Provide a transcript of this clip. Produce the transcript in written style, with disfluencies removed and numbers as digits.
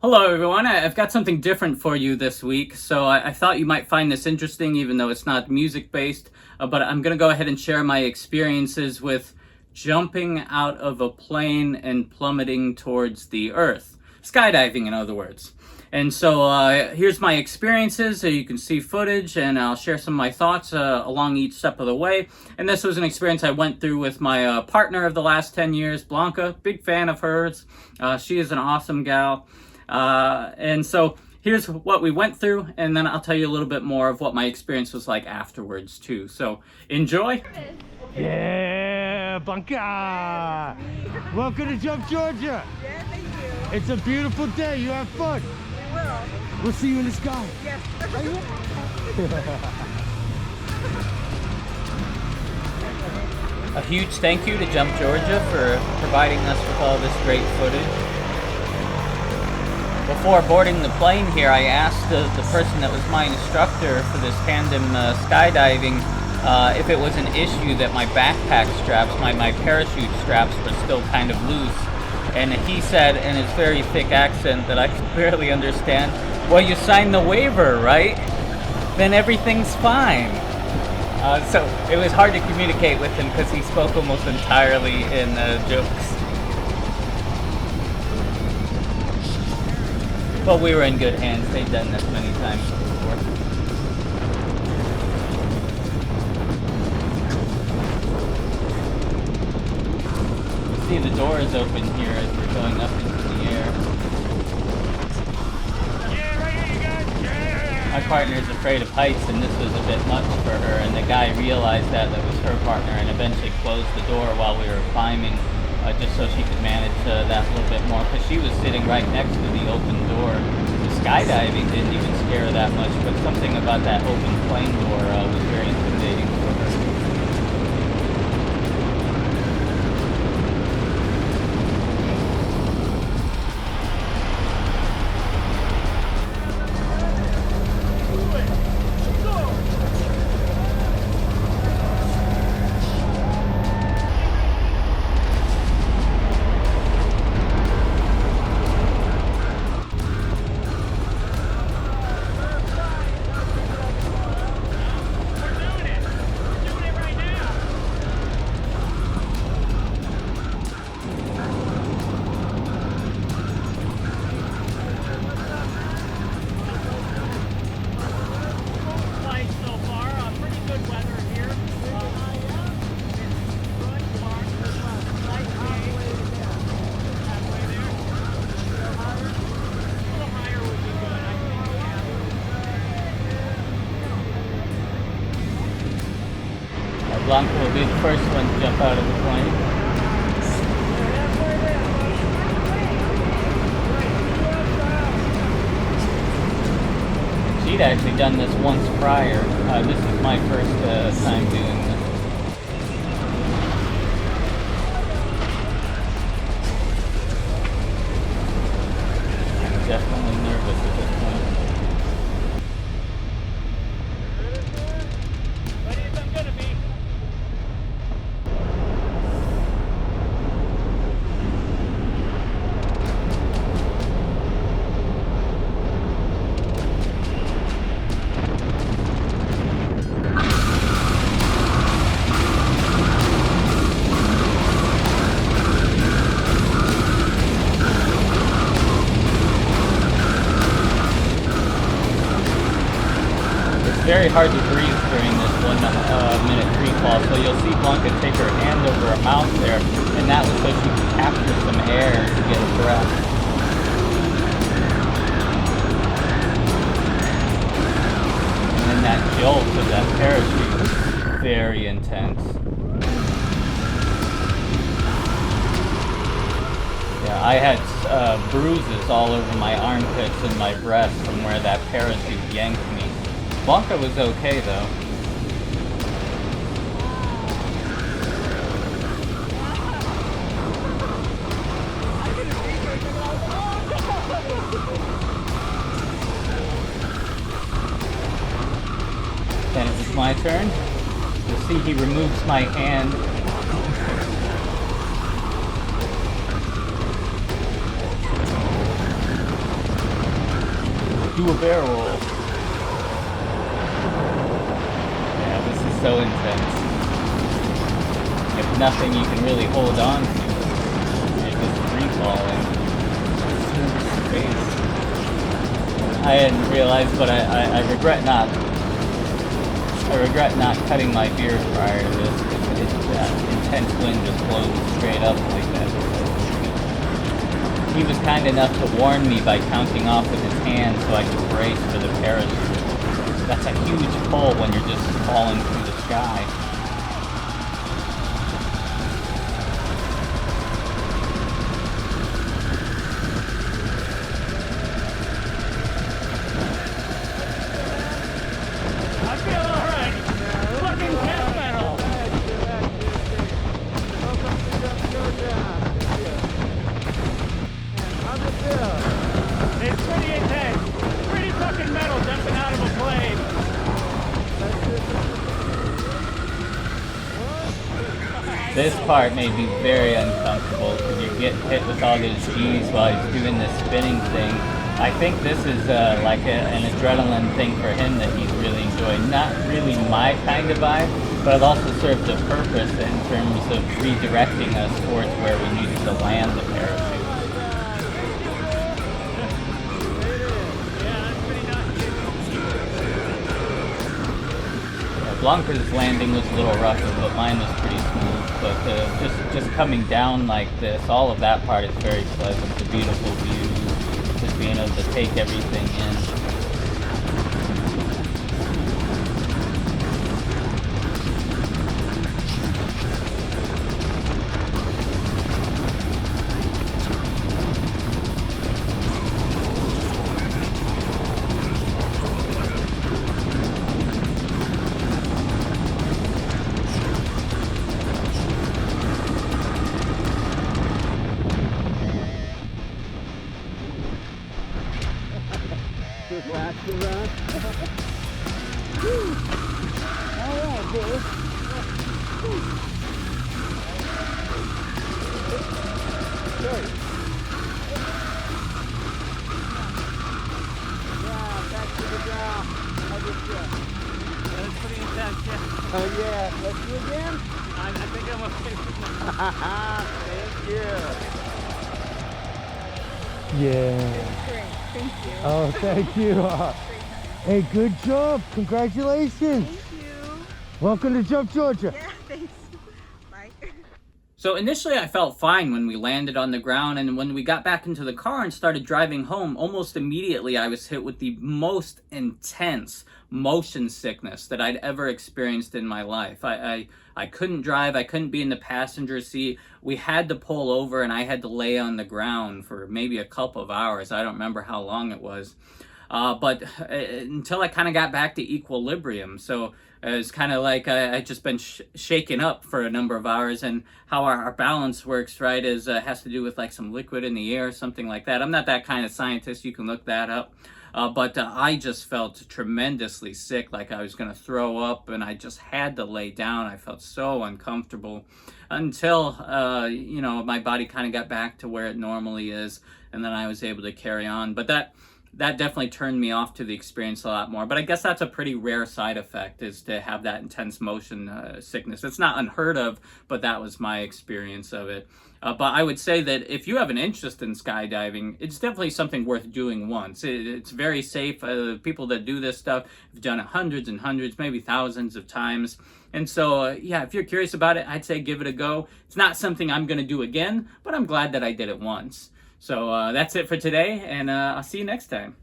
Hello, everyone. I've got something different for you this week, so I thought you might find this interesting, even though it's not music-based. But I'm going to go ahead and share my experiences with jumping out of a plane and plummeting towards the earth. Skydiving, in other words. And so here's my experiences, so you can see footage, and I'll share some of my thoughts along each step of the way. And this was an experience I went through with my partner of the last 10 years, Blanca. Big fan of hers. She is an awesome gal. And so here's what we went through, and then I'll tell you a little bit more of what my experience was like afterwards too. So enjoy. Yeah, Blanca! Welcome to Jump, Georgia. Yeah, thank you. It's a beautiful day. You have fun. We will. We'll see you in the sky. Yes. A huge thank you to Jump Georgia for providing us with all this great footage. Before boarding the plane here, I asked the person that was my instructor for this tandem skydiving if it was an issue that my backpack straps, my parachute straps were still kind of loose. And he said in his very thick accent that I could barely understand, "Well, you signed the waiver, right? Then everything's fine." So it was hard to communicate with him because he spoke almost entirely in jokes. But we were in good hands. They'd done this many times before. You see the doors open here as we're going up into the air. Yeah, right here, you guys. Yeah. My partner's afraid of heights, and this was a bit much for her, and the guy realized that was her partner and eventually closed the door while we were climbing, just so she could manage that a little bit more, because she was sitting right next to the open door. The skydiving didn't even scare her that much, but something about that open plane door was very intimidating for her. Blanca will be the first one to jump out of the plane. She'd actually done this once prior. This is my first time doing this. I'm definitely nervous at this point. Very hard to breathe during this 1 minute free fall, so you'll see Blanca take her hand over her mouth there, and that was so she could capture some air to get a breath. And then that jolt of that parachute was very intense. Yeah, I had bruises all over my armpits and my breast from where that parachute yanked me. Blanca was okay though. Then it was my turn. You'll see he removes my hand. do a barrel roll. Yeah, this is so intense. If nothing you can really hold on to, you're just free falling. Space. I hadn't realized, but I regret not. I regret not cutting my beard prior to this. That intense wind just blows it straight up like that. He was kind enough to warn me by counting off with his hand so I could brace for the parachute. That's a huge pull when you're just falling through the sky. It's pretty intense. Pretty fucking metal jumping out of a plane. This part made me very uncomfortable because you get hit with all those G's while he's doing this spinning thing. I think this is like an adrenaline thing for him that he's really enjoying. Not really my kind of vibe, but it also served a purpose in terms of redirecting us towards where we needed to land the parachute. Blanca's landing was a little rougher, but mine was pretty smooth. But just coming down like this, all of that part is very pleasant. The beautiful view, just being able to take everything in. Alright, boys. Back to the ground. That's pretty intense, yeah. Oh yeah, let's do it again? I think I'm okay. Thank you. Yeah. Great, thank you. Oh, thank you. Hey, good job. Congratulations. Thank you. Welcome to Jump Georgia. Yeah, thanks. Bye. So initially I felt fine when we landed on the ground, and when we got back into the car and started driving home, almost immediately I was hit with the most intense motion sickness that I'd ever experienced in my life. I couldn't drive, I couldn't be in the passenger seat. We had to pull over and I had to lay on the ground for maybe a couple of hours. I don't remember how long it was. But until I kind of got back to equilibrium. So it's kind of like I'd just been shaken up for a number of hours, and how our balance works, right, is has to do with like some liquid in the air, something like that. I'm not that kind of scientist. You can look that up. But I just felt tremendously sick, like I was going to throw up, and I just had to lay down. I felt so uncomfortable until, my body kind of got back to where it normally is, and then I was able to carry on. But that definitely turned me off to the experience a lot more. But I guess that's a pretty rare side effect, is to have that intense motion sickness. It's not unheard of, but that was my experience of it. But I would say that if you have an interest in skydiving, it's definitely something worth doing once. It's very safe. People that do this stuff have done it hundreds and hundreds, maybe thousands of times. And so, if you're curious about it, I'd say give it a go. It's not something I'm going to do again, but I'm glad that I did it once. So that's it for today, and I'll see you next time.